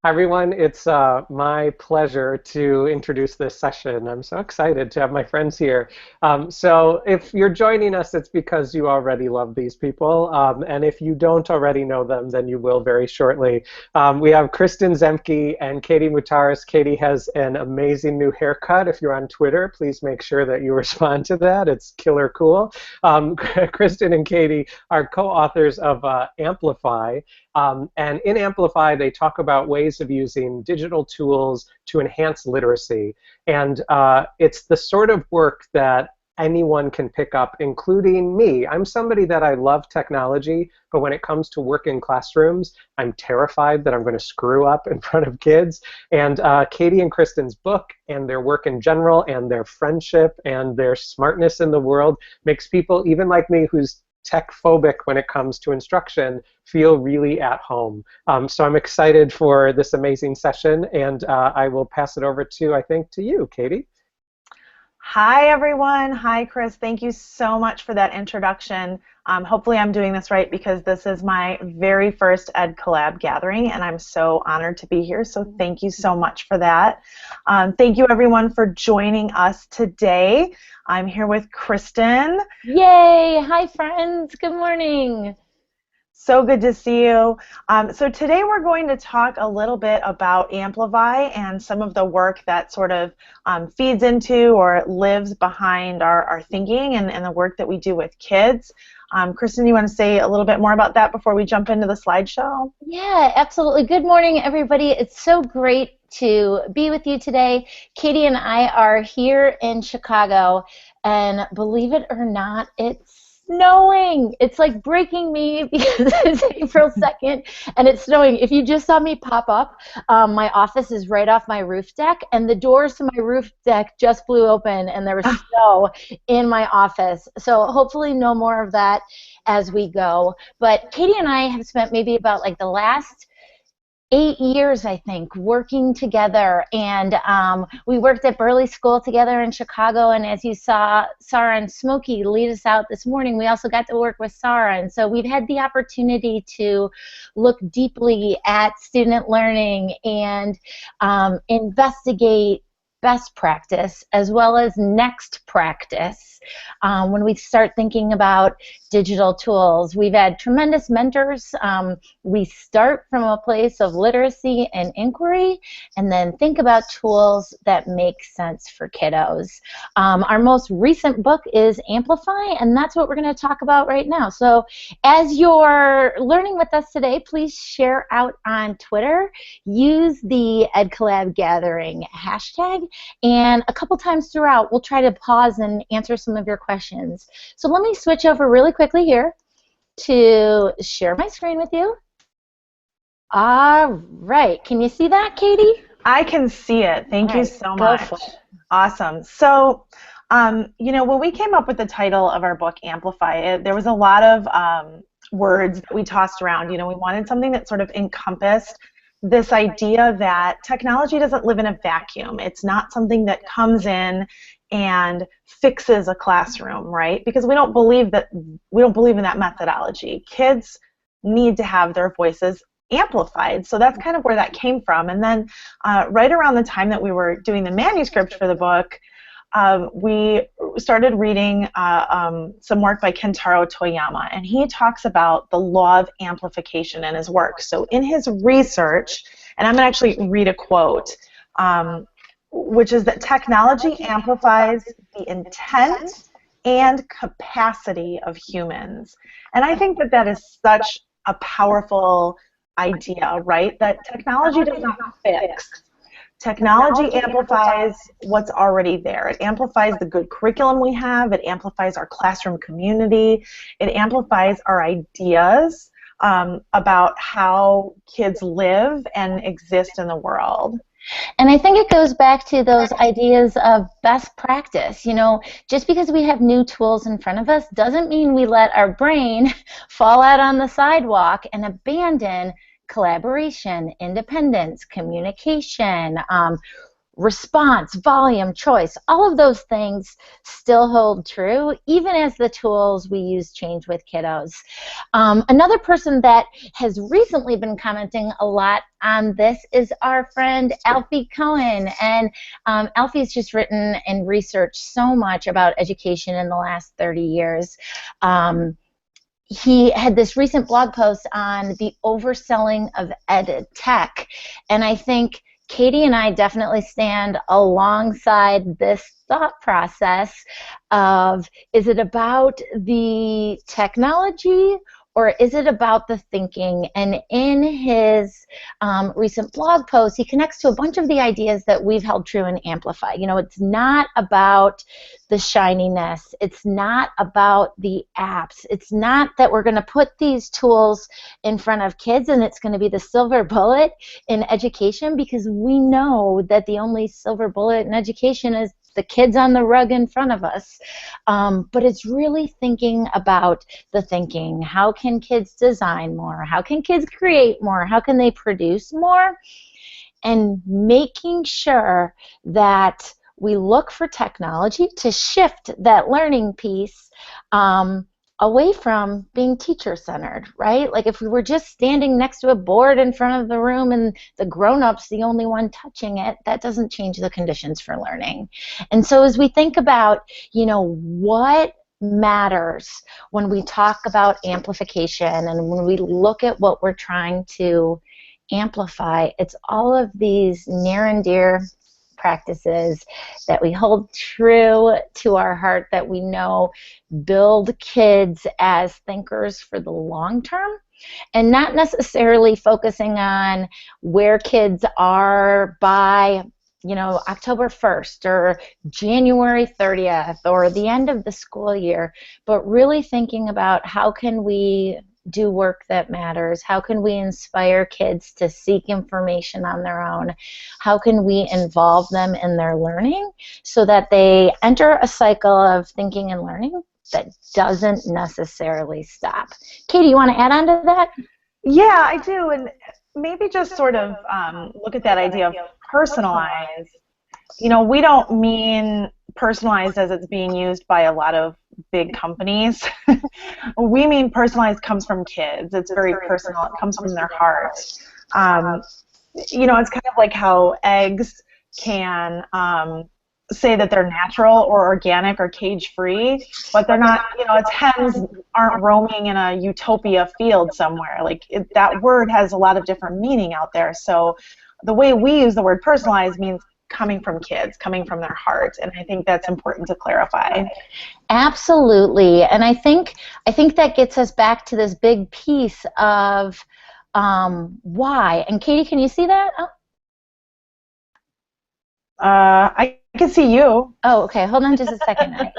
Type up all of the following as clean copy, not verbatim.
Hi, everyone. It's my pleasure to introduce this session. I'm so excited to have my friends here. So if you're joining us, it's because you already love these people. And if you don't already know them, then you will very shortly. We have Kristin, Ziemke, and Katie Muhtaris. Katie has an amazing new haircut. If you're on Twitter, please make sure that you respond to that. It's killer cool. Kristin and Katie are co-authors of Amplify. And in Amplify, they talk about ways of using digital tools to enhance literacy. And it's the sort of work that anyone can pick up, including me. I'm somebody that I love technology, but when it comes to work in classrooms, I'm terrified that I'm going to screw up in front of kids. And Katie and Kristin's book and their work in general and their friendship and their smartness in the world makes people, even like me, who's tech phobic when it comes to instruction, feel really at home. So I'm excited for this amazing session, and I will pass it over to, I think, to you, Katie. Hi, everyone. Hi, Chris. Thank you so much for that introduction. Hopefully I'm doing this right because this is my very first EDCollab gathering, and I'm so honored to be here, so thank you so much for that. Thank you, everyone, for joining us today. I'm here with Kristin. Yay! Hi, friends. Good morning. So good to see you. So today we're going to talk a little bit about Amplify and some of the work that sort of feeds into or lives behind our thinking and the work that we do with kids. Kristin, you want to say a little bit more about that before we jump into the slideshow? Yeah, absolutely. Good morning, everybody. It's so great to be with you today. Katie and I are here in Chicago, and believe it or not, it's snowing. It's like breaking me because it's April 2nd and it's snowing. If you just saw me pop up, my office is right off my roof deck, and the doors to my roof deck just blew open and there was snow in my office. So hopefully no more of that as we go. But Katie and I have spent maybe about like the last 8 years, I think, working together, and we worked at Burley School together in Chicago, and as you saw Sarah and Smokey lead us out this morning, we also got to work with Sarah, and so we've had the opportunity to look deeply at student learning and investigate best practice as well as next practice when we start thinking about digital tools. We've had tremendous mentors. We start from a place of literacy and inquiry and then think about tools that make sense for kiddos. Our most recent book is Amplify, and that's what we're going to talk about right now. So as you're learning with us today, please share out on Twitter. Use the EDCollabGathering hashtag, and a couple times throughout we'll try to pause and answer some of your questions. So let me switch over really quickly here to share my screen with you. All right, can you see that, Katie? I can see it. Thank you so much. Awesome. So, you know, when we came up with the title of our book, Amplify It, there was a lot of words that we tossed around. You know, we wanted something that sort of encompassed this idea that technology doesn't live in a vacuum. It's not something that comes in and fixes a classroom, right? Because we don't believe in that methodology. Kids need to have their voices amplified. So that's kind of where that came from. And then right around the time that we were doing the manuscript for the book, we started reading some work by Kentaro Toyama, and he talks about the law of amplification in his work. So in his research, and I'm going to actually read a quote, which is that technology amplifies the intent and capacity of humans. And I think that that is such a powerful idea, right? That technology does not fix. Technology amplifies what's already there. It amplifies the good curriculum we have. It amplifies our classroom community. It amplifies our ideas about how kids live and exist in the world. And I think it goes back to those ideas of best practice. You know, just because we have new tools in front of us doesn't mean we let our brain fall out on the sidewalk and abandon collaboration, independence, communication, response, volume, choice, all of those things still hold true, even as the tools we use change with kiddos. Another person that has recently been commenting a lot on this is our friend Alfie Cohen. And Alfie's just written and researched so much about education in the last 30 years. He had this recent blog post on the overselling of ed tech, and I think Katie and I definitely stand alongside this thought process of, is it about the technology or is it about the thinking? And in his recent blog post, he connects to a bunch of the ideas that we've held true in Amplify. You know, it's not about the shininess. It's not about the apps. It's not that we're going to put these tools in front of kids and it's going to be the silver bullet in education, because we know that the only silver bullet in education is the kids on the rug in front of us. But it's really thinking about the thinking. How can kids design more? How can kids create more? How can they produce more? And making sure that we look for technology to shift that learning piece away from being teacher-centered, right? Like if we were just standing next to a board in front of the room and the grown-up's the only one touching it, that doesn't change the conditions for learning. And so as we think about, you know, what matters when we talk about amplification and when we look at what we're trying to amplify, it's all of these near and dear practices that we hold true to our heart, that we know build kids as thinkers for the long term, and not necessarily focusing on where kids are by, you know, October 1st or January 30th or the end of the school year, but really thinking about how can we do work that matters? How can we inspire kids to seek information on their own? How can we involve them in their learning so that they enter a cycle of thinking and learning that doesn't necessarily stop? Katie, you want to add on to that? Yeah, I do, and maybe just sort of look at that idea of personalized. You know, we don't mean personalized as it's being used by a lot of big companies. We mean personalized comes from kids. It's very personal. It comes from their heart. You know, it's kind of like how eggs can say that they're natural or organic or cage-free, but they're not, you know, its hens aren't roaming in a utopia field somewhere. Like that word has a lot of different meaning out there. So the way we use the word personalized means coming from kids, coming from their heart, and I think that's important to clarify. Absolutely, and I think that gets us back to this big piece of why. And Katie, can you see that? Oh. I can see you. Oh, okay. Hold on just a second.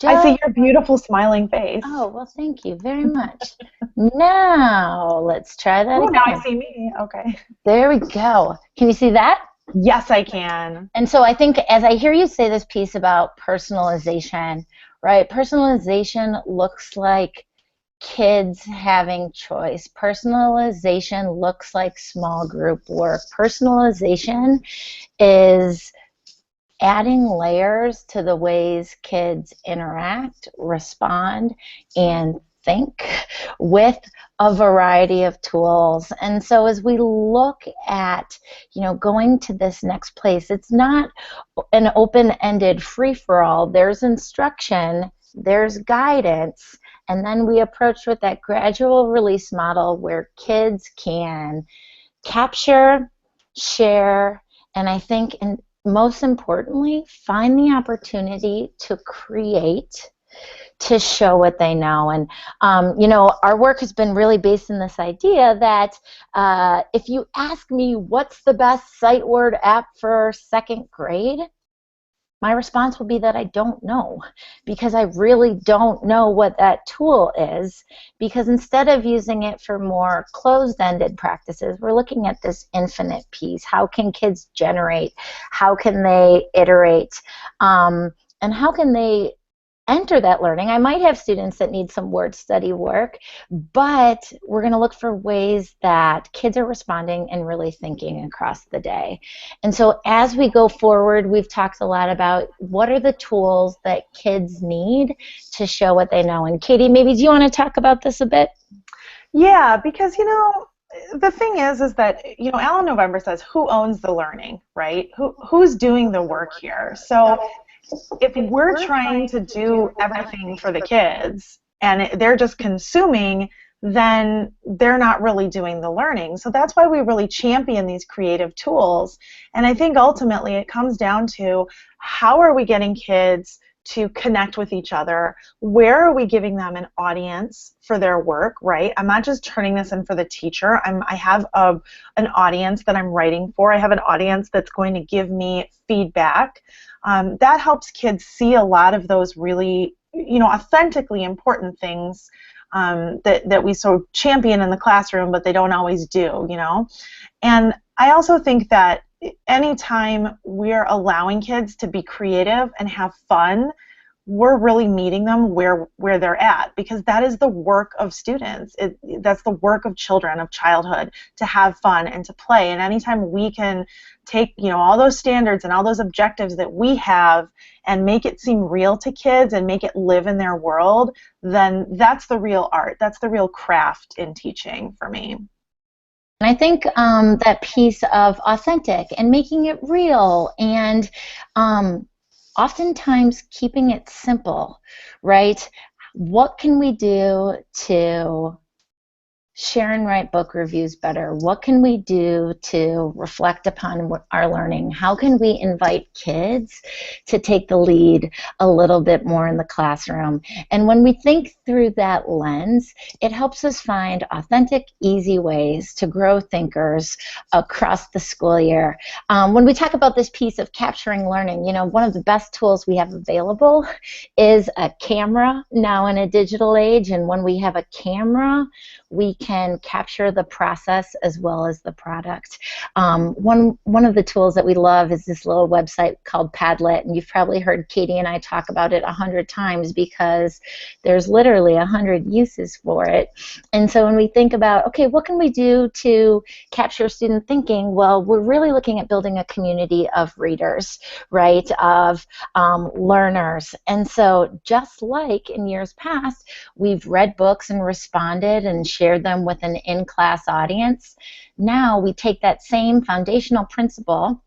I see your beautiful smiling face. Oh, well, thank you very much. Now, let's try that again. Now I see me. Okay. There we go. Can you see that? Yes, I can. And so I think as I hear you say this piece about personalization, right, personalization looks like kids having choice. Personalization looks like small group work. Personalization is adding layers to the ways kids interact, respond, and think with a variety of tools. And so as we look at, you know, going to this next place, it's not an open-ended free-for-all. There's instruction, there's guidance, and then we approach with that gradual release model where kids can capture, share, and I think, and most importantly, find the opportunity to create, to show what they know. And you know, our work has been really based in this idea that if you ask me what's the best sight word app for second grade, my response will be that I don't know, because I really don't know what that tool is, because instead of using it for more closed-ended practices, we're looking at this infinite piece. How can kids generate? How can they iterate? And how can they enter that learning. I might have students that need some word study work, but we're going to look for ways that kids are responding and really thinking across the day. And so as we go forward, we've talked a lot about what are the tools that kids need to show what they know. And Katie, maybe do you want to talk about this a bit? Yeah, because, the thing is that, Alan November says, who owns the learning, right? Who's doing the work here? So if we're trying to do everything for the kids and they're just consuming, then they're not really doing the learning. So that's why we really champion these creative tools. And I think ultimately it comes down to how are we getting kids to connect with each other? Where are we giving them an audience for their work, right? I'm not just turning this in for the teacher. I have an audience that I'm writing for. I have an audience that's going to give me feedback. That helps kids see a lot of those really, authentically important things that we so champion in the classroom, but they don't always do, And I also think that anytime we're allowing kids to be creative and have fun, we're really meeting them where they're at, because that is the work of students. That's the work of children, of childhood, to have fun and to play. And anytime we can take, all those standards and all those objectives that we have and make it seem real to kids and make it live in their world, then that's the real art. That's the real craft in teaching for me. And I think that piece of authentic and making it real and oftentimes keeping it simple, right? What can we do to share and write book reviews better? What can we do to reflect upon our learning? How can we invite kids to take the lead a little bit more in the classroom? And when we think through that lens, it helps us find authentic, easy ways to grow thinkers across the school year. When we talk about this piece of capturing learning, one of the best tools we have available is a camera now in a digital age. And when we have a camera, we can capture the process as well as the product. One of the tools that we love is this little website called Padlet, and you've probably heard Katie and I talk about it 100 times because there's literally 100 uses for it. And so when we think about, okay, what can we do to capture student thinking? Well, we're really looking at building a community of readers, right, of learners. And so just like in years past, we've read books and responded and shared them with an in-class audience. Now we take that same foundational principle,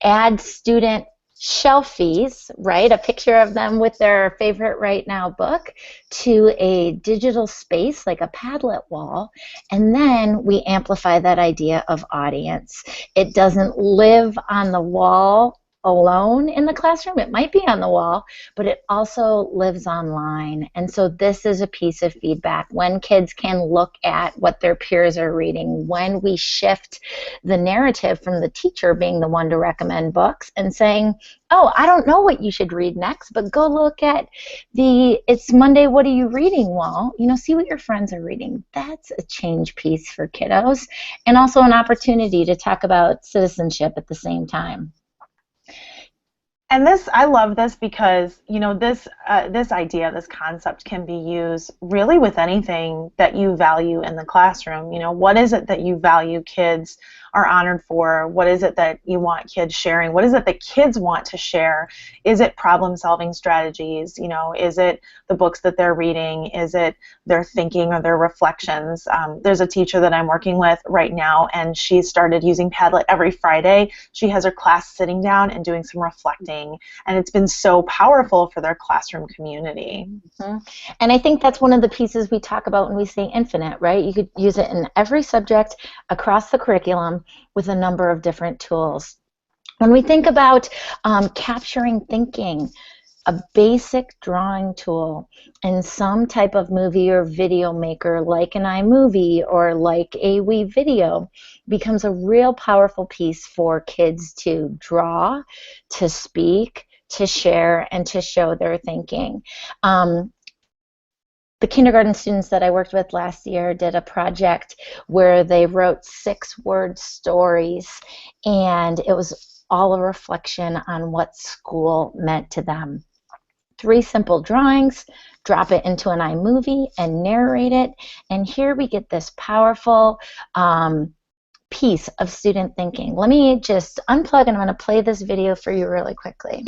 add student shelfies, right, a picture of them with their favorite right now book, to a digital space like a Padlet wall, and then we amplify that idea of audience. It doesn't live on the wall alone in the classroom. It might be on the wall, but it also lives online. And so this is a piece of feedback. When kids can look at what their peers are reading, when we shift the narrative from the teacher being the one to recommend books and saying, oh, I don't know what you should read next, but go look at It's Monday, what are you reading wall. See what your friends are reading. That's a change piece for kiddos, and also an opportunity to talk about citizenship at the same time. And I love this because, this idea, this concept can be used really with anything that you value in the classroom. What is it that you value kids are honored for? What is it that you want kids sharing? What is it that kids want to share? Is it problem-solving strategies? Is it the books that they're reading? Is it their thinking or their reflections? There's a teacher that I'm working with right now, and she started using Padlet every Friday. She has her class sitting down and doing some reflecting, and it's been so powerful for their classroom community. Mm-hmm. And I think that's one of the pieces we talk about when we say infinite, right? You could use it in every subject across the curriculum with a number of different tools. When we think about capturing thinking, a basic drawing tool in some type of movie or video maker like an iMovie or like a WeVideo becomes a real powerful piece for kids to draw, to speak, to share, and to show their thinking. The kindergarten students that I worked with last year did a project where they wrote 6-word stories, and it was all a reflection on what school meant to them. 3 simple drawings, drop it into an iMovie, and narrate it. And here we get this powerful piece of student thinking. Let me just unplug, and I'm going to play this video for you really quickly.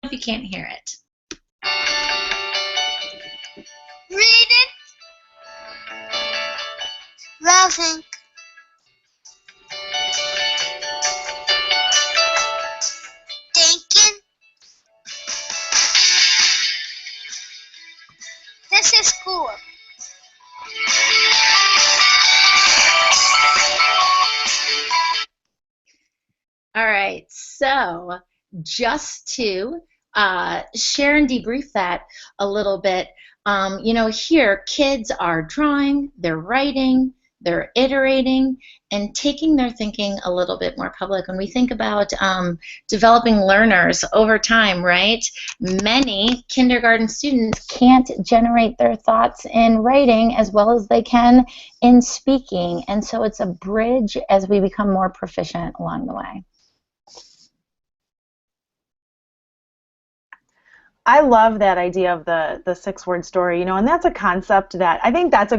If you can't hear it. Reading, laughing, thinking. This is cool. All right, so just to share and debrief that a little bit, you know, here kids are drawing, they're writing, they're iterating, and taking their thinking a little bit more public. When we think about developing learners over time, right, many kindergarten students can't generate their thoughts in writing as well as they can in speaking, and so it's a bridge as we become more proficient along the way. I love that idea of the 6-word story, you know, and that's a concept that I think that's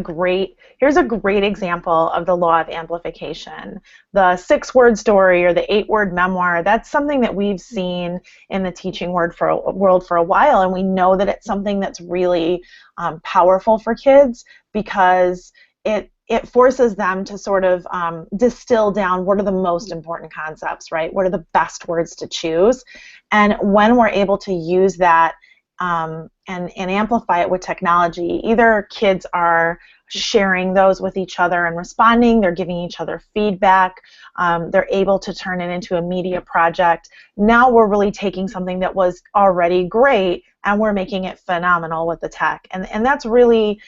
here's a great example of the law of amplification. The 6-word story or the 8-word memoir, that's something that we've seen in the teaching world for a while, and we know that it's something that's really powerful for kids because it forces them to sort of distill down what are the most important concepts, right? What are the best words to choose? And when we're able to use that and amplify it with technology, either kids are sharing those with each other and responding, they're giving each other feedback, they're able to turn it into a media project. Now we're really taking something that was already great and we're making it phenomenal with the tech. And that's really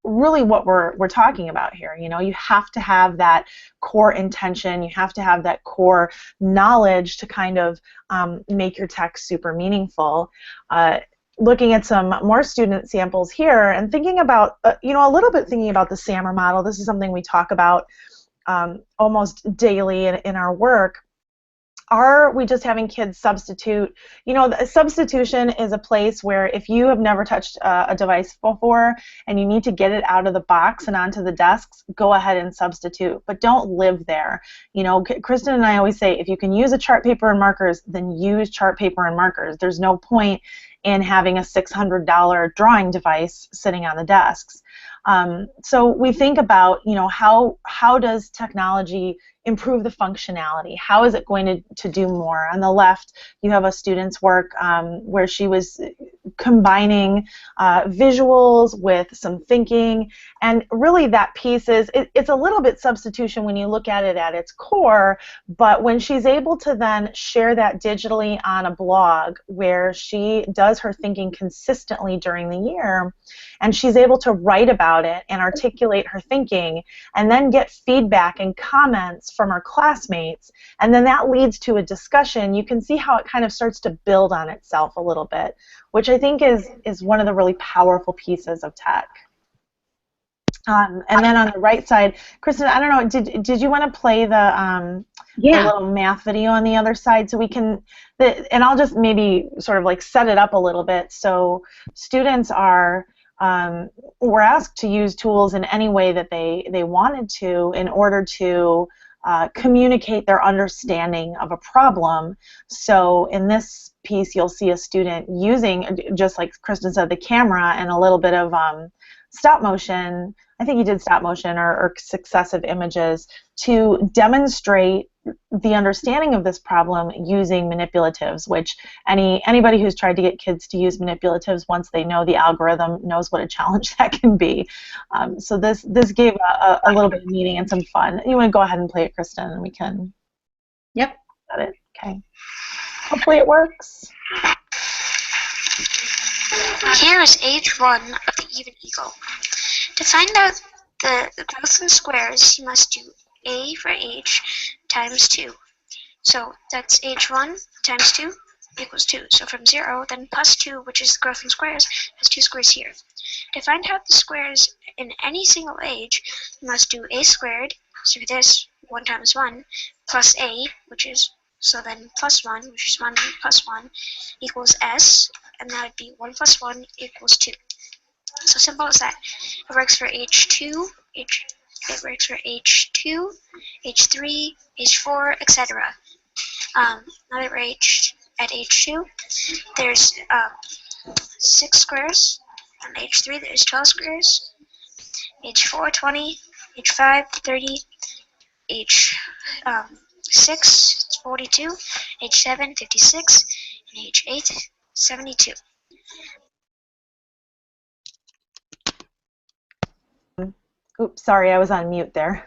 what we're talking about here. You know, you have to have that core intention, you have to have that core knowledge to kind of make your text super meaningful. Looking at some more student samples here and thinking about, you know, a little bit thinking about the SAMR model. This is something we talk about almost daily in our work. Are we just having kids substitute? You know, the substitution is a place where if you have never touched a device before and you need to get it out of the box and onto the desks, go ahead and substitute, but don't live there. You know, Kristin and I always say, if you can use a chart paper and markers, then use chart paper and markers. There's no point in having a $600 drawing device sitting on the desks. So we think about, you know, how does technology improve the functionality? How is it going to do more? On the left, you have a student's work where she was combining visuals with some thinking, and really that piece is, it's a little bit substitution when you look at it at its core, but when she's able to then share that digitally on a blog where she does her thinking consistently during the year, and she's able to write about it and articulate her thinking and then get feedback and comments from her classmates, and then that leads to a discussion, you can see how it kind of starts to build on itself a little bit, which I think is one of the really powerful pieces of tech. And then on the right side, Kristin, I don't know, did you want to play the little math video on the other side so we can, and I'll just maybe sort of like set it up a little bit. So students were asked to use tools in any way that they wanted to in order to communicate their understanding of a problem. So in this piece, you'll see a student using, just like Kristin said, the camera and a little bit of stop motion. I think he did stop motion or successive images to demonstrate the understanding of this problem using manipulatives, which anybody who's tried to get kids to use manipulatives, once they know the algorithm, knows what a challenge that can be. So this gave a little bit of meaning and some fun. You want to go ahead and play it, Kristin, and we can. Yep. Got it. Okay. Hopefully it works. Here is age 1 of the even eagle. To find out the growth in squares, you must do A for age times 2. So that's age 1 times 2 equals 2. So from 0, then plus 2, which is the growth in squares, has 2 squares here. To find out the squares in any single age, you must do A squared, so for this, 1 times 1, plus A, which is, so then plus 1, which is 1 plus 1, equals S, and that would be 1 plus 1 equals 2. So simple as that. It works for H2, it works for H2, H3, H4, etc. Now that we're at H2, there's 6 squares. On H3, there's 12 squares. H4, 20. H5, 30. H6, 42. H7, 56. And H8, 72. Oops, sorry, I was on mute there.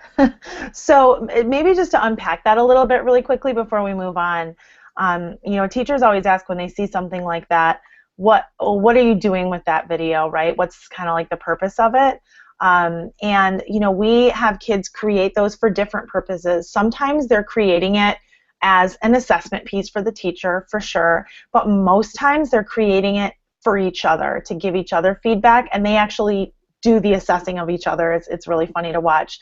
So maybe just to unpack that a little bit really quickly before we move on. You know, teachers always ask when they see something like that, what are you doing with that video, right? What's kind of like the purpose of it? And, you know, we have kids create those for different purposes. Sometimes they're creating it as an assessment piece for the teacher, for sure, but most times they're creating it for each other, to give each other feedback, and they actually do the assessing of each other. It's really funny to watch.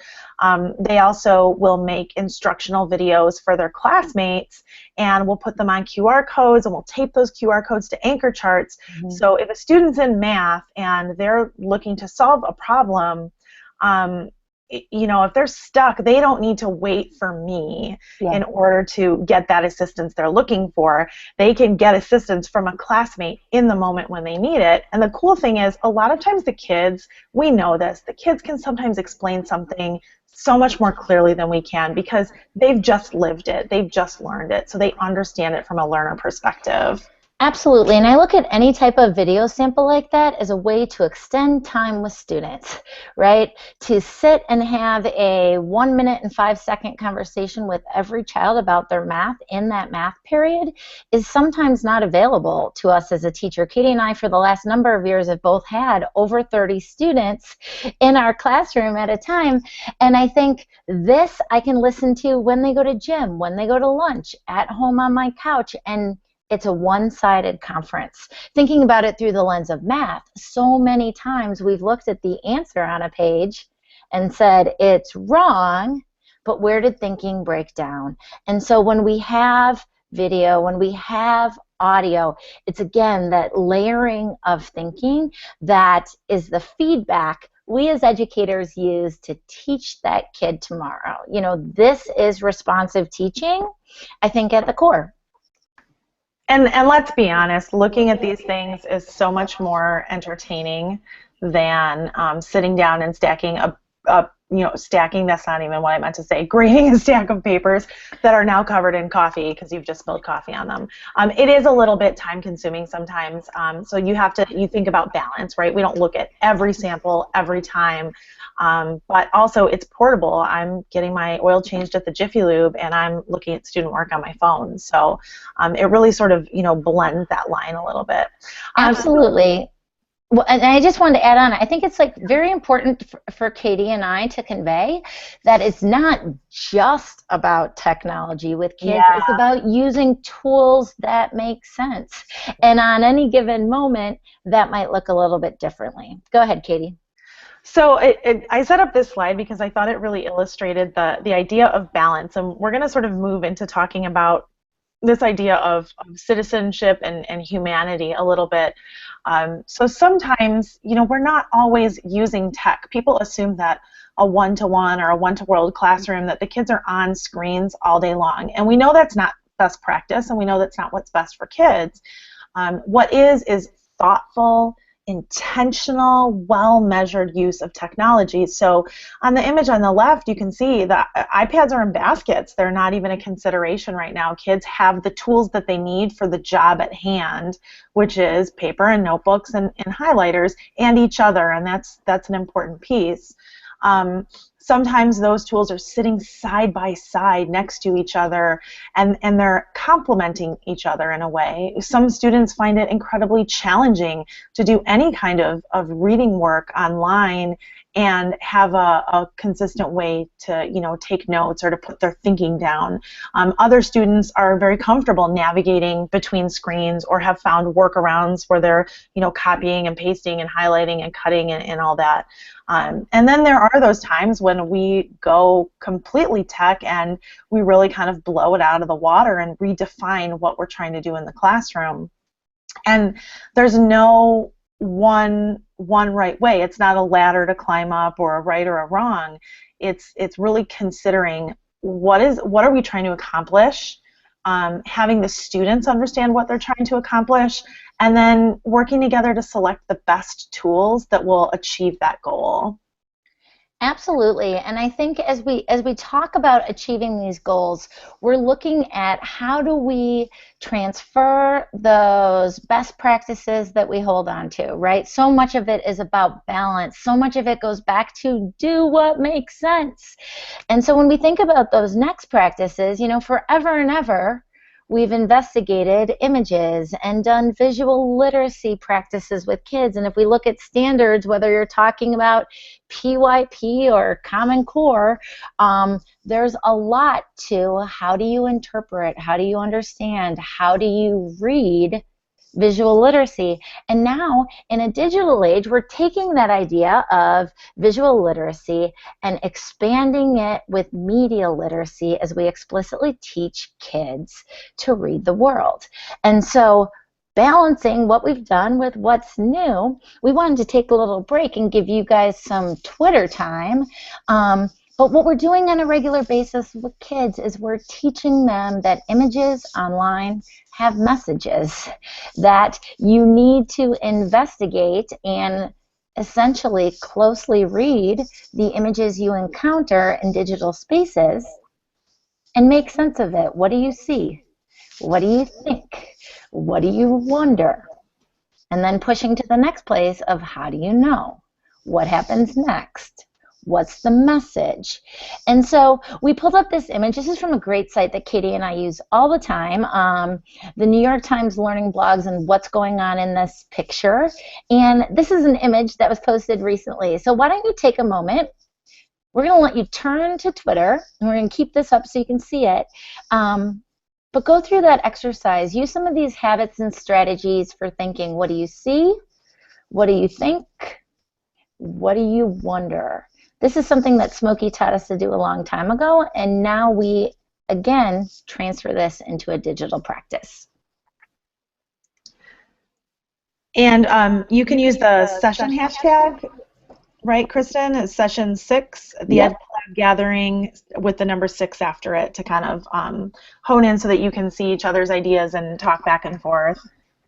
They also will make instructional videos for their classmates, and we'll put them on QR codes, and we'll tape those QR codes to anchor charts. Mm-hmm. So if a student's in math and they're looking to solve a problem, you know, if they're stuck, they don't need to wait for me in order to get that assistance they're looking for. They can get assistance from a classmate in the moment when they need it. And the cool thing is, a lot of times the kids, we know this, the kids can sometimes explain something so much more clearly than we can because they've just lived it, they've just learned it, so they understand it from a learner perspective. Absolutely, and I look at any type of video sample like that as a way to extend time with students, right? To sit and have a 1 minute and 5 second conversation with every child about their math in that math period is sometimes not available to us as a teacher. Katie and I, for the last number of years, have both had over 30 students in our classroom at a time, and I think this I can listen to when they go to gym, when they go to lunch, at home on my couch, and it's a one-sided conference. Thinking about it through the lens of math, so many times we've looked at the answer on a page and said, it's wrong, but where did thinking break down? And so when we have video, when we have audio, it's again that layering of thinking that is the feedback we as educators use to teach that kid tomorrow. You know, this is responsive teaching, I think, at the core. And let's be honest, looking at these things is so much more entertaining than sitting down and stacking stacking, that's not even what I meant to say, grading a stack of papers that are now covered in coffee because you've just spilled coffee on them. It is a little bit time consuming sometimes, so you think about balance, right? We don't look at every sample every time. But also it's portable. I'm getting my oil changed at the Jiffy Lube and I'm looking at student work on my phone. So it really sort of, you know, blends that line a little bit. Absolutely. Well, and I just wanted to add on, I think it's like very important for Katie and I to convey that it's not just about technology with kids, it's about using tools that make sense. And on any given moment, that might look a little bit differently. Go ahead, Katie. So I set up this slide because I thought it really illustrated the idea of balance, and we're going to sort of move into talking about this idea of citizenship and humanity a little bit. So sometimes, you know, we're not always using tech. People assume that a one-to-one or a one-to-world classroom, that the kids are on screens all day long, and we know that's not best practice, and we know that's not what's best for kids. What is thoughtful, intentional, well-measured use of technology. So on the image on the left, you can see that iPads are in baskets. They're not even a consideration right now. Kids have the tools that they need for the job at hand, which is paper and notebooks and highlighters and each other, and that's an important piece. Sometimes those tools are sitting side by side next to each other, and they're complementing each other in a way. Some students find it incredibly challenging to do any kind of reading work online and have a consistent way to, you know, take notes or to put their thinking down. Other students are very comfortable navigating between screens or have found workarounds where they're, you know, copying and pasting and highlighting and cutting and all that. And then there are those times when we go completely tech and we really kind of blow it out of the water and redefine what we're trying to do in the classroom. And there's no one right way. It's not a ladder to climb up or a right or a wrong. It's really considering what are we trying to accomplish, having the students understand what they're trying to accomplish, and then working together to select the best tools that will achieve that goal. Absolutely, and I think as we talk about achieving these goals, we're looking at how do we transfer those best practices that we hold on to, right? So much of it is about balance. So much of it goes back to do what makes sense. And so when we think about those next practices, forever and ever, we've investigated images and done visual literacy practices with kids. And if we look at standards, whether you're talking about PYP or Common Core, there's a lot to how do you interpret, how do you understand, how do you read visual literacy. And now, in a digital age, we're taking that idea of visual literacy and expanding it with media literacy as we explicitly teach kids to read the world. And so, balancing what we've done with what's new, we wanted to take a little break and give you guys some Twitter time. But what we're doing on a regular basis with kids is we're teaching them that images online have messages, that you need to investigate and essentially closely read the images you encounter in digital spaces and make sense of it. What do you see? What do you think? What do you wonder? And then pushing to the next place of how do you know? What happens next? What's the message? And so we pulled up this image. This is from a great site that Katie and I use all the time, the New York Times Learning Blogs and what's going on in this picture. And this is an image that was posted recently. So why don't you take a moment? We're going to let you turn to Twitter, and we're going to keep this up so you can see it. But go through that exercise. Use some of these habits and strategies for thinking. What do you see? What do you think? What do you wonder? This is something that Smokey taught us to do a long time ago, and now we, again, transfer this into a digital practice. And you can use the session hashtag, right, Kristin? It's session 6, the EDCollabGathering with the number 6 after it to kind of hone in so that you can see each other's ideas and talk back and forth.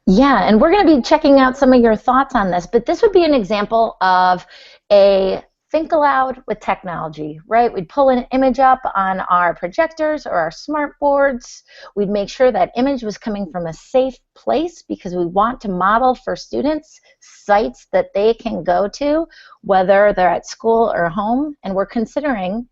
Yeah, and we're going to be checking out some of your thoughts on this, but this would be an example of a think aloud with technology, right? We'd pull an image up on our projectors or our smart boards. We'd make sure that image was coming from a safe place because we want to model for students sites that they can go to, whether they're at school or home, and we're considering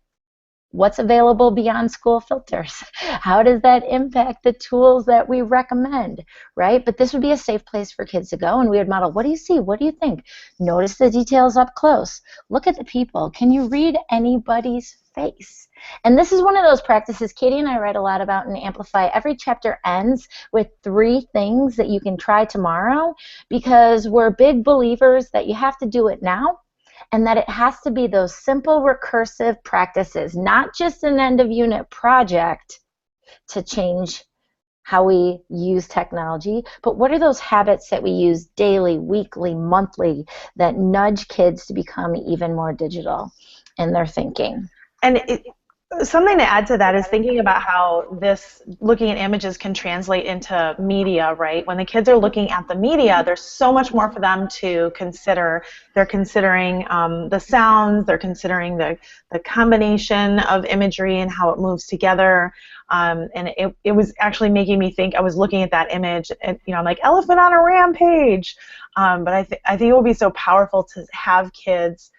what's available beyond school filters. How does that impact the tools that we recommend, right? But this would be a safe place for kids to go, and we would model, what do you see? What do you think? Notice the details up close. Look at the people. Can you read anybody's face? And this is one of those practices Katie and I write a lot about in Amplify. Every chapter ends with 3 things that you can try tomorrow because we're big believers that you have to do it now, and that it has to be those simple recursive practices, not just an end-of-unit project to change how we use technology, but what are those habits that we use daily, weekly, monthly that nudge kids to become even more digital in their thinking? And something to add to that is thinking about how this looking at images can translate into media, right? When the kids are looking at the media, there's so much more for them to consider. They're considering the sounds, they're considering the combination of imagery and how it moves together. And it was actually making me think, I was looking at that image, and I'm like, elephant on a rampage. But I think it will be so powerful to have kids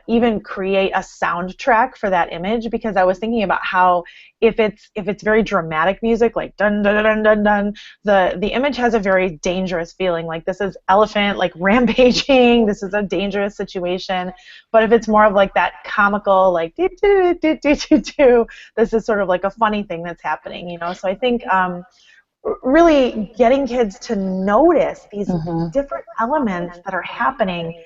even create a soundtrack for that image, because I was thinking about how if it's very dramatic music, like dun dun dun dun dun, the image has a very dangerous feeling, like this is elephant like rampaging, this is a dangerous situation. But if it's more of like that comical, like do do do do do do, this is sort of like a funny thing that's happening, So I think really getting kids to notice these different elements that are happening,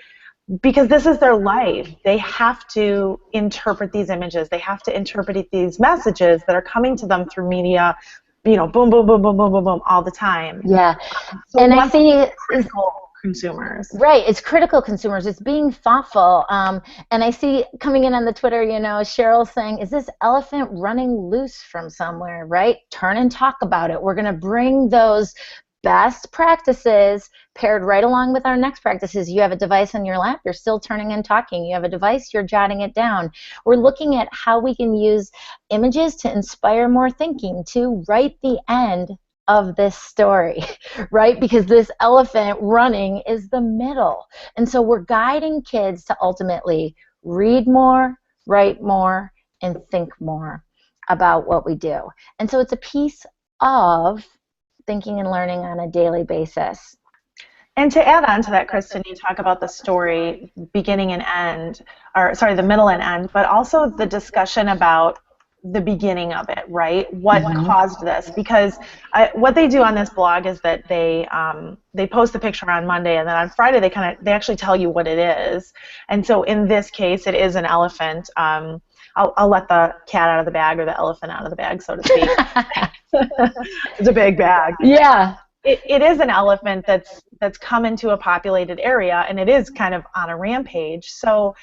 because this is their life. They have to interpret these images. They have to interpret these messages that are coming to them through media, you know, boom, boom, boom, boom, boom, boom, boom, all the time. Yeah. So and I think critical consumers. Right, it's critical consumers. It's being thoughtful. And I see coming in on the Twitter, you know, Cheryl saying, is this elephant running loose from somewhere, right? Turn and talk about it. We're going to bring those best practices paired right along with our next practices. You have a device on your lap, you're still turning and talking. You have a device, you're jotting it down. We're looking at how we can use images to inspire more thinking, to write the end of this story, right? Because this elephant running is the middle. And so we're guiding kids to ultimately read more, write more, and think more about what we do. And so it's a piece of thinking and learning on a daily basis. And to add on to that, Kristin, you talk about the story beginning and end, or sorry, the middle and end, but also the discussion about the beginning of it, right? What caused this? Because what they do on this blog is that they post the picture on Monday, and then on Friday they actually tell you what it is. And so in this case, it is an elephant. I'll let the cat out of the bag, or the elephant out of the bag, so to speak. It's a big bag. Yeah. It is an elephant that's come into a populated area, and it is kind of on a rampage. So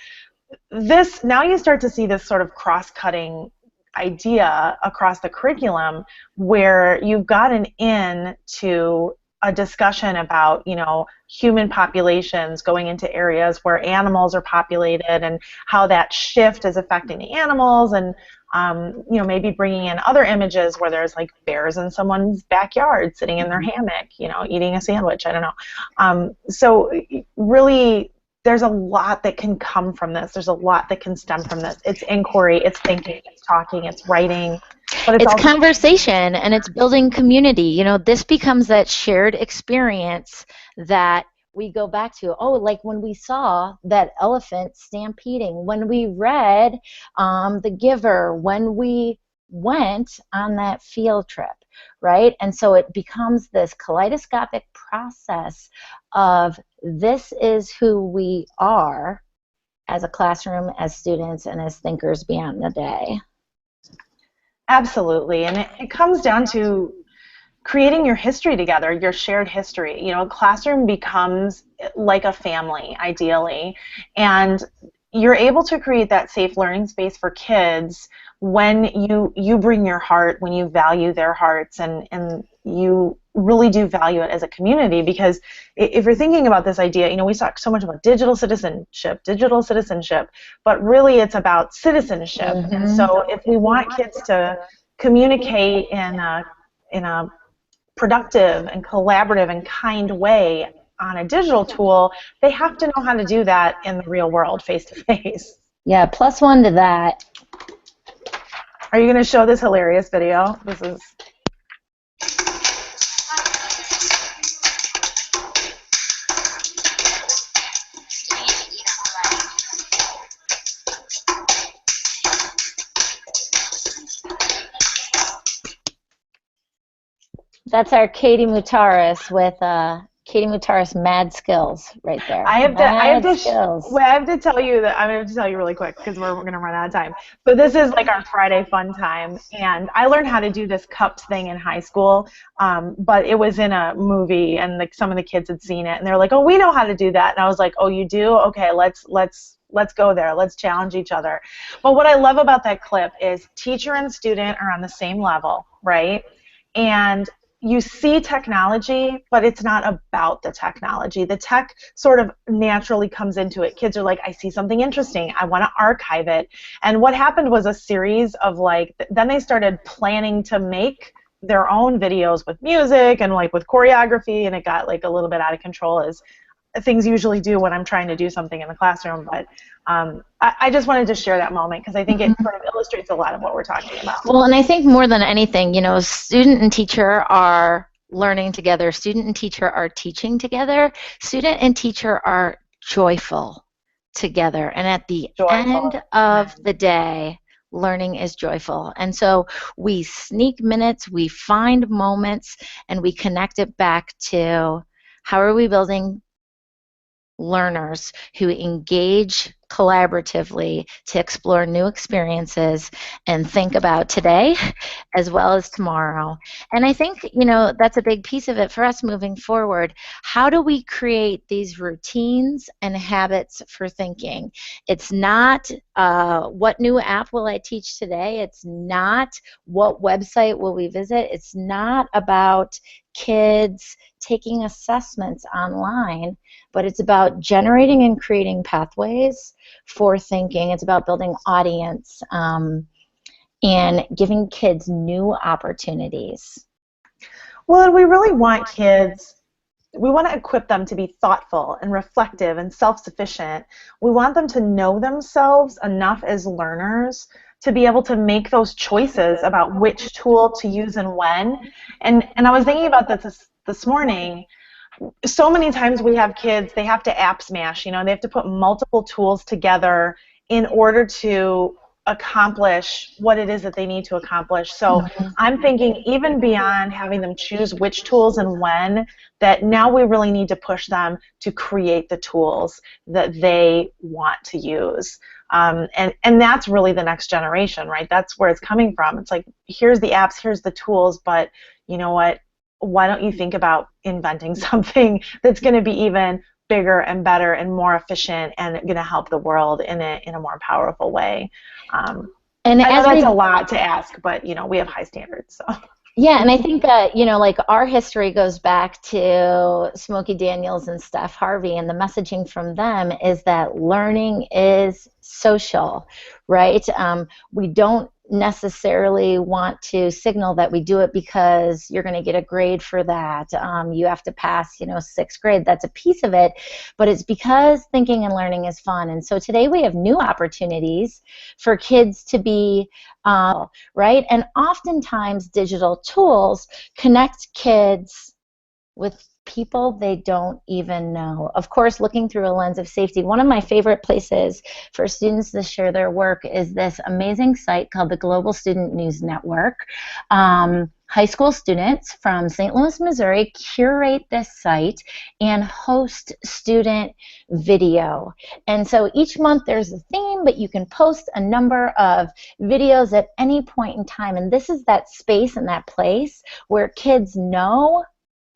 this, now you start to see this sort of cross-cutting idea across the curriculum, where you've gotten into a discussion about, you know, human populations going into areas where animals are populated, and how that shift is affecting the animals, and you know, maybe bringing in other images where there's like bears in someone's backyard sitting in their hammock, you know, eating a sandwich. I don't know. So really, there's a lot that can come from this. There's a lot that can stem from this. It's inquiry, it's thinking, it's talking, it's writing. But it's conversation, and it's building community. You know, this becomes that shared experience that we go back to. Oh, like when we saw that elephant stampeding, when we read The Giver, when we went on that field trip, right? And so it becomes this kaleidoscopic process of this is who we are as a classroom, as students, and as thinkers beyond the day. Absolutely, and it comes down to creating your history together, your shared history. You know, a classroom becomes like a family, ideally, and you're able to create that safe learning space for kids when you bring your heart, when you value their hearts, and you really do value it as a community. Because if you're thinking about this idea, you know, we talk so much about digital citizenship, but really it's about citizenship. And so if we want kids to communicate in a productive and collaborative and kind way on a digital tool, they have to know how to do that in the real world, face to face. Yeah, +1 to that. Are you going to show this hilarious video? This is... That's our Katie Muhtaris with Katie Muhtaris mad skills right there. I have to tell you that I'm going to have to tell you really quick because we're going to run out of time. But this is like our Friday fun time, and I learned how to do this cups thing in high school, but it was in a movie, and like some of the kids had seen it, and they're like, "Oh, we know how to do that," and I was like, "Oh, you do? Okay, let's go there. Let's challenge each other." But what I love about that clip is teacher and student are on the same level, right? And you see technology, but it's not about the technology. The tech sort of naturally comes into it. Kids are like, I see something interesting. I want to archive it. And what happened was a series of like, then they started planning to make their own videos with music and like with choreography, and it got like a little bit out of control, as things usually do when I'm trying to do something in the classroom. But I just wanted to share that moment because I think it sort of illustrates a lot of what we're talking about. Well, and I think more than anything, you know, student and teacher are learning together. Student and teacher are teaching together. Student and teacher are joyful together. And at the end of the day, learning is joyful. And so we sneak minutes, we find moments, and we connect it back to how are we building learners who engage collaboratively to explore new experiences and think about today as well as tomorrow. And I think, that's a big piece of it for us moving forward. How do we create these routines and habits for thinking? It's not what new app will I teach today? It's not what website will we visit? It's not about kids taking assessments online, but it's about generating and creating pathways for thinking. It's about building audience and giving kids new opportunities. Well, we really want kids, we want to equip them to be thoughtful and reflective and self-sufficient. We want them to know themselves enough as learners to be able to make those choices about which tool to use and when. And I was thinking about this morning. So many times we have kids, they have to app smash, they have to put multiple tools together in order to accomplish what it is that they need to accomplish. So I'm thinking even beyond having them choose which tools and when, that now we really need to push them to create the tools that they want to use. And that's really the next generation, right? That's where it's coming from. It's like, here's the apps, here's the tools, but you know what? Why don't you think about inventing something that's going to be even bigger and better and more efficient and going to help the world in a more powerful way? And I know that's a lot to ask, but we have high standards. So. Yeah, and I think that, like our history goes back to Smokey Daniels and Steph Harvey, and the messaging from them is that learning is social, right? We don't necessarily want to signal that we do it because you're going to get a grade for that. You have to pass, 6th grade. That's a piece of it, but it's because thinking and learning is fun. And so today we have new opportunities for kids to be right? And oftentimes digital tools connect kids with people they don't even know. Of course, looking through a lens of safety. One of my favorite places for students to share their work is this amazing site called the Global Student News Network. High school students from St. Louis, Missouri curate this site and host student video. And so each month there's a theme, but you can post a number of videos at any point in time. And this is that space and that place where kids know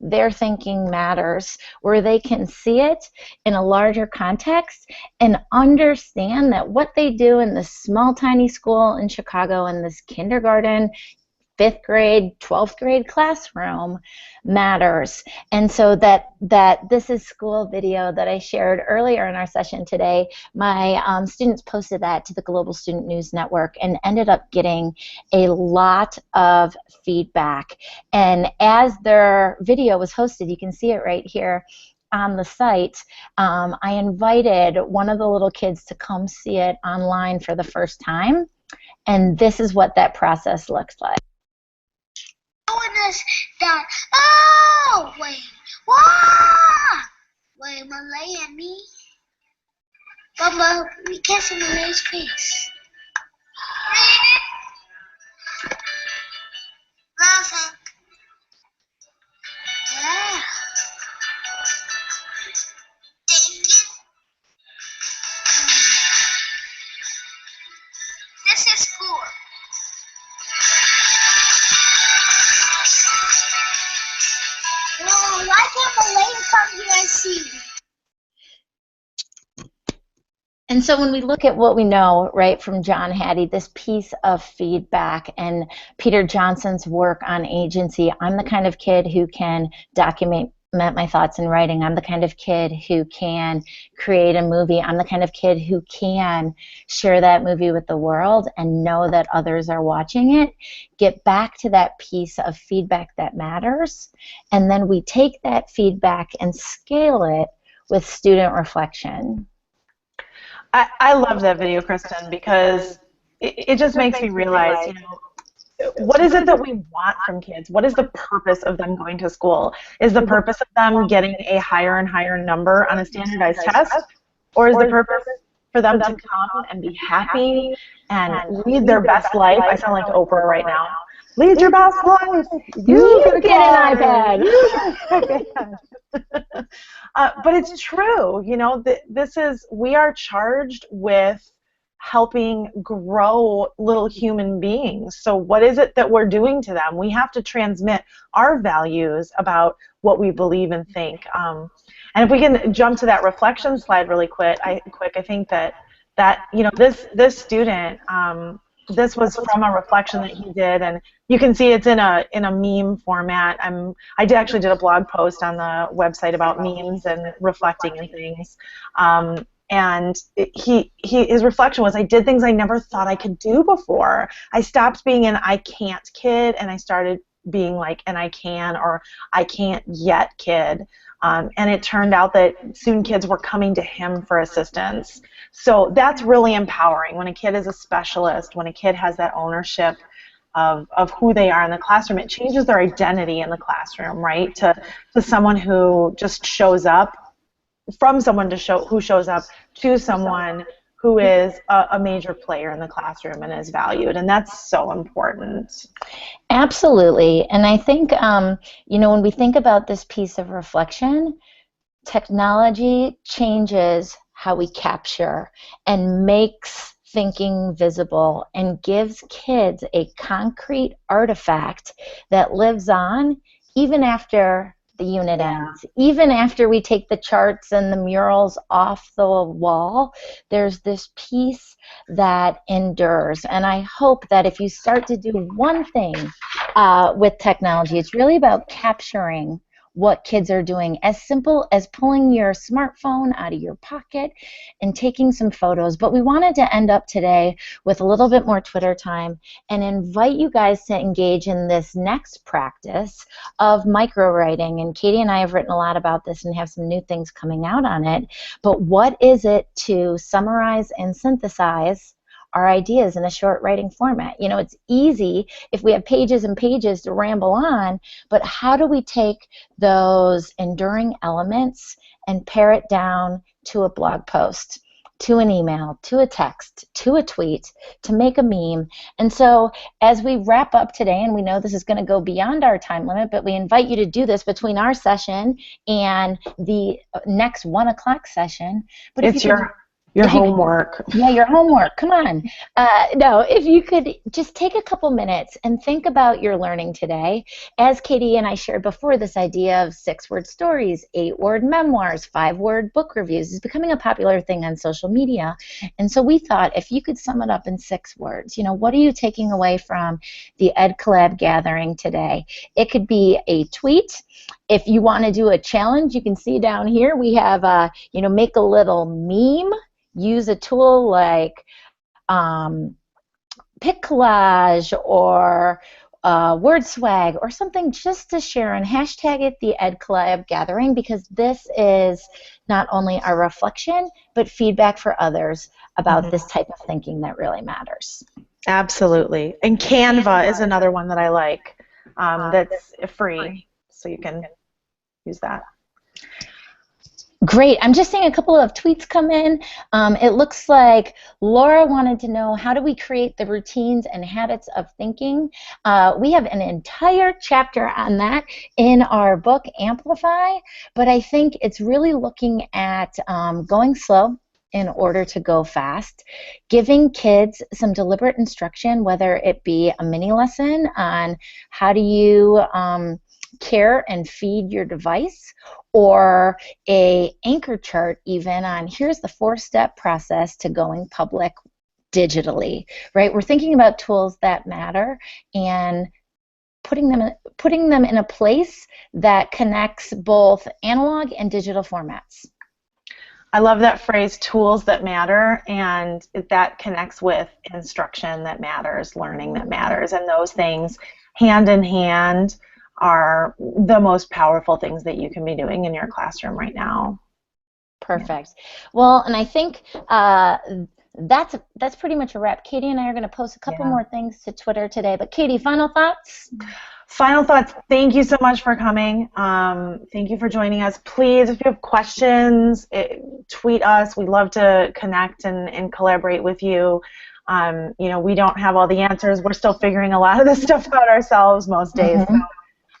their thinking matters, where they can see it in a larger context and understand that what they do in this small, tiny school in Chicago in this kindergarten, 5th grade, 12th grade classroom matters. And so that this is school video that I shared earlier in our session today, my students posted that to the Global Student News Network and ended up getting a lot of feedback. And as their video was hosted, you can see it right here on the site, I invited one of the little kids to come see it online for the first time. And this is what that process looks like. That, oh, wait, wah! Wait, Malay and me? But we can't see Malay's face. Read it. Laughing. Yeah. Thinking. This is cool. Why can't Malay come here and see? And so when we look at what we know, right, from John Hattie, this piece of feedback and Peter Johnson's work on agency, I'm the kind of kid who can document my thoughts in writing. I'm the kind of kid who can create a movie. I'm the kind of kid who can share that movie with the world and know that others are watching it. Get back to that piece of feedback that matters. And then we take that feedback and scale it with student reflection. I love that video, Kristin, because it just makes me realize, what is it that we want from kids? What is the purpose of them going to school? Is the purpose of them getting a higher and higher number on a standardized test? Or is the purpose for them to come and be happy and lead their best life? I sound like Oprah right now. Lead your best life. You get an iPad. But it's true, you know, we are charged with helping grow little human beings. So what is it that we're doing to them? We have to transmit our values about what we believe and think. And if we can jump to that reflection slide really quick, I think that you know, this student, this was from a reflection that he did, and you can see it's in a meme format. I actually did a blog post on the website about memes and reflecting and things. And his reflection was, I did things I never thought I could do before. I stopped being an I can't kid, and I started being like an I can or I can't yet kid. And it turned out that soon kids were coming to him for assistance. So that's really empowering when a kid is a specialist, when a kid has that ownership of who they are in the classroom. It changes their identity in the classroom, right? To someone who just shows up, from someone who shows up to someone who is a major player in the classroom and is valued, and that's so important. Absolutely, and I think, you know, when we think about this piece of reflection, technology changes how we capture and makes thinking visible and gives kids a concrete artifact that lives on even after the unit ends. Even after we take the charts and the murals off the wall, there's this piece that endures. And I hope that if you start to do one thing with technology, it's really about capturing what kids are doing, as simple as pulling your smartphone out of your pocket and taking some photos. But we wanted to end up today with a little bit more Twitter time and invite you guys to engage in this next practice of micro-writing. And Katie and I have written a lot about this and have some new things coming out on it. But what is it to summarize and synthesize our ideas in a short writing format? You know, it's easy if we have pages and pages to ramble on, but how do we take those enduring elements and pare it down to a blog post, to an email, to a text, to a tweet, to make a meme? And so as we wrap up today, and we know this is going to go beyond our time limit, but we invite you to do this between our session and the next 1 o'clock session. But it's your homework. Yeah, your homework. Come on. No, if you could just take a couple minutes and think about your learning today. As Katie and I shared before, this idea of 6-word stories, 8-word memoirs, 5-word book reviews is becoming a popular thing on social media. And so we thought if you could sum it up in 6 words, you know, what are you taking away from the EDCollabGathering today? It could be a tweet. If you want to do a challenge, you can see down here we have, you know, make a little meme. Use a tool like PicCollage or WordSwag or something just to share, and hashtag it the EDCollabGathering, because this is not only our reflection but feedback for others about this type of thinking that really matters. Absolutely. And Canva is another one that I like, that's free, so you can use that. Great. I'm just seeing a couple of tweets come in. It looks like Laura wanted to know, how do we create the routines and habits of thinking? We have an entire chapter on that in our book, Amplify, but I think it's really looking at going slow in order to go fast, giving kids some deliberate instruction, whether it be a mini lesson on how do you care and feed your device, or a anchor chart even on here's the 4-step process to going public digitally, right? We're thinking about tools that matter and putting them in a place that connects both analog and digital formats. I love that phrase, tools that matter, and that connects with instruction that matters, learning that matters, and those things hand in hand are the most powerful things that you can be doing in your classroom right now. Perfect. Well, and I think that's pretty much a wrap. Katie and I are going to post a couple more things to Twitter today. But Katie, final thoughts? Final thoughts. Thank you so much for coming. Thank you for joining us. Please, if you have questions, tweet us. We'd love to connect and collaborate with you. You know, we don't have all the answers. We're still figuring a lot of this stuff out ourselves most days. So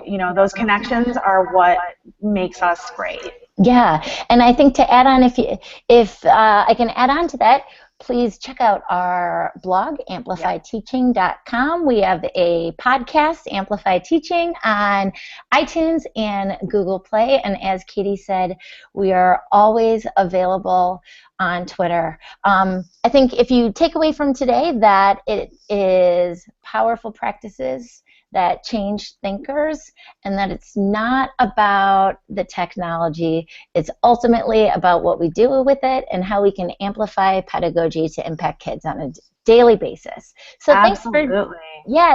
You know, those connections are what makes us great. Yeah, and I think to add on, if I can add on to that, please check out our blog, amplifyteaching.com. We have a podcast, Amplify Teaching, on iTunes and Google Play. And as Katie said, we are always available on Twitter. I think if you take away from today that it is powerful practices that change thinkers, and that it's not about the technology, it's ultimately about what we do with it and how we can amplify pedagogy to impact kids on a daily basis. So Absolutely.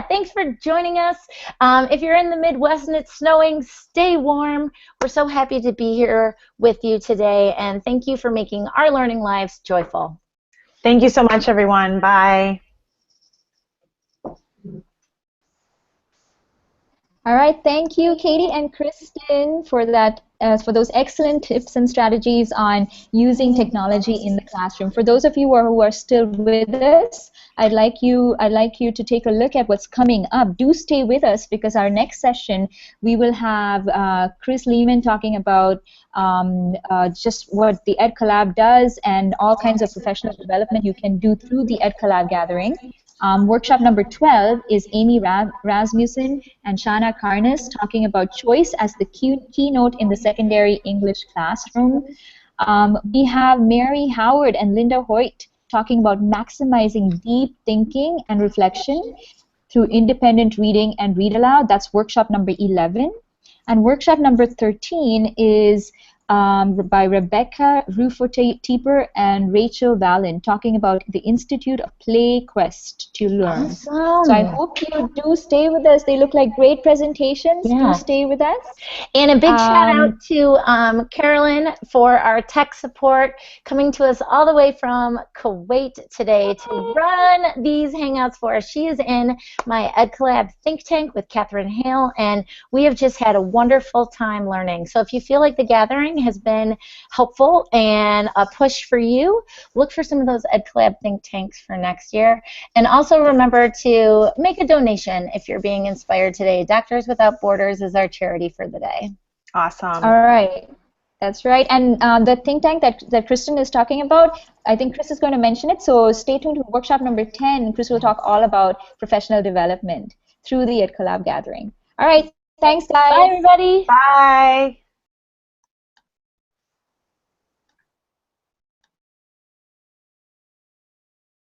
Thanks for joining us. If you're in the Midwest and it's snowing, stay warm. We're so happy to be here with you today, and thank you for making our learning lives joyful. Thank you so much, everyone. Bye. All right, thank you, Katie and Kristin, for that, for those excellent tips and strategies on using technology in the classroom. For those of you who are still with us, I'd like you to take a look at what's coming up. Do stay with us, because our next session we will have Chris Lehman talking about just what the EDCollab does and all kinds of professional development you can do through the EDCollabGathering. Workshop number 12 is Amy Rasmussen and Shana Karnas talking about choice as the keynote in the secondary English classroom. We have Mary Howard and Linda Hoyt talking about maximizing deep thinking and reflection through independent reading and read aloud. That's workshop number 11. And workshop number 13 is by Rebecca Rufo-Teeper and Rachel Vallon, talking about the Institute of Play Quest to Learn. Awesome. So I hope you do stay with us. They look like great presentations. Yeah. Do stay with us. And a big shout out to Carolyn for our tech support, coming to us all the way from Kuwait today to run these Hangouts for us. She is in my EdCollab think tank with Catherine Hale, and we have just had a wonderful time learning. So if you feel like the gathering has been helpful and a push for you, look for some of those EdCollab think tanks for next year. And also remember to make a donation if you're being inspired today. Doctors Without Borders is our charity for the day. Awesome. All right. That's right. And the think tank that Kristin is talking about, I think Chris is going to mention it, so stay tuned to workshop number 10. Chris will talk all about professional development through the EdCollabGathering. All right. Thanks, guys. Bye, everybody. Bye.